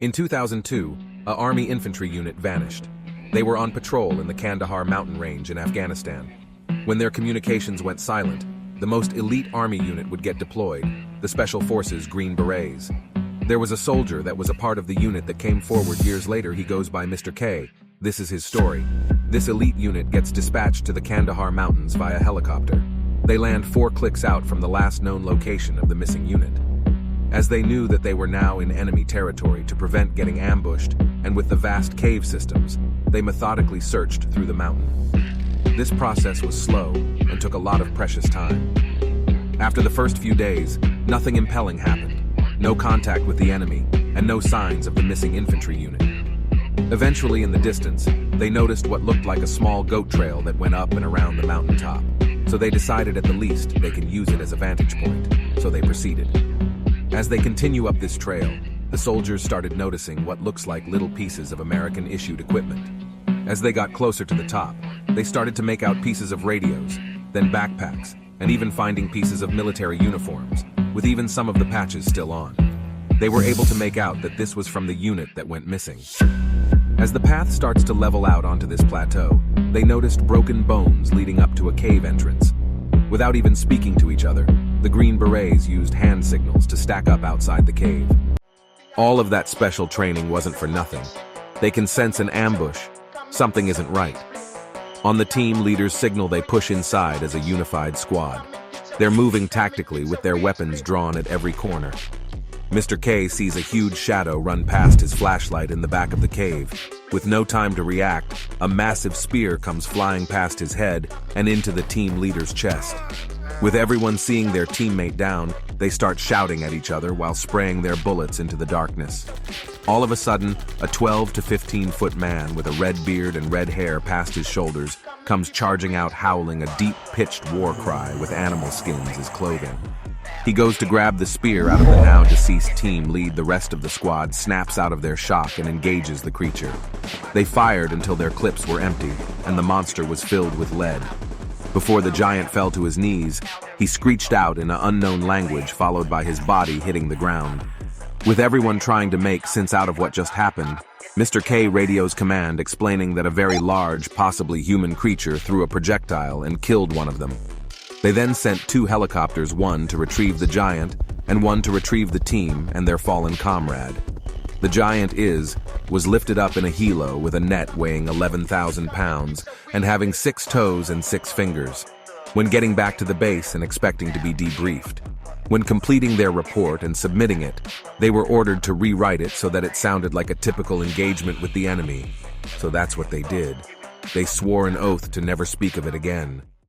In 2002, a Army infantry unit vanished. They were on patrol in the Kandahar mountain range in Afghanistan. When their communications went silent, the most elite Army unit would get deployed, the Special Forces Green Berets. There was a soldier that was a part of the unit that came forward years later. He goes by Mr. K. This is his story. This elite unit gets dispatched to the Kandahar mountains via helicopter. They land 4 clicks out from the last known location of the missing unit. As they knew that they were now in enemy territory to prevent getting ambushed, and with the vast cave systems, they methodically searched through the mountain. This process was slow and took a lot of precious time. After the first few days, nothing impelling happened. No contact with the enemy, and no signs of the missing infantry unit. Eventually, in the distance, they noticed what looked like a small goat trail that went up and around the mountaintop. So they decided at the least they could use it as a vantage point, so they proceeded. As they continue up this trail, the soldiers started noticing what looks like little pieces of American-issued equipment. As they got closer to the top, they started to make out pieces of radios, then backpacks, and even finding pieces of military uniforms, with even some of the patches still on. They were able to make out that this was from the unit that went missing. As the path starts to level out onto this plateau, they noticed broken bones leading up to a cave entrance. Without even speaking to each other, the Green Berets used hand signals to stack up outside the cave. All of that special training wasn't for nothing. They can sense an ambush. Something isn't right. On the team leader's signal, they push inside as a unified squad. They're moving tactically with their weapons drawn at every corner. Mr. K sees a huge shadow run past his flashlight in the back of the cave. With no time to react, a massive spear comes flying past his head and into the team leader's chest. With everyone seeing their teammate down, they start shouting at each other while spraying their bullets into the darkness. All of a sudden, a 12 to 15-foot man with a red beard and red hair past his shoulders comes charging out, howling a deep-pitched war cry with animal skins as clothing. He goes to grab the spear out of the now-deceased team lead. The rest of the squad snaps out of their shock and engages the creature. They fired until their clips were empty, and the monster was filled with lead. Before the giant fell to his knees, he screeched out in an unknown language, followed by his body hitting the ground. With everyone trying to make sense out of what just happened, Mr. K radios command explaining that a very large, possibly human creature threw a projectile and killed one of them. They then sent 2 helicopters, one to retrieve the giant and one to retrieve the team and their fallen comrade. The giant was lifted up in a helo with a net weighing 11,000 pounds and having 6 toes and 6 fingers. When getting back to the base and expecting to be debriefed. When completing their report and submitting it, they were ordered to rewrite it so that it sounded like a typical engagement with the enemy. So that's what they did. They swore an oath to never speak of it again.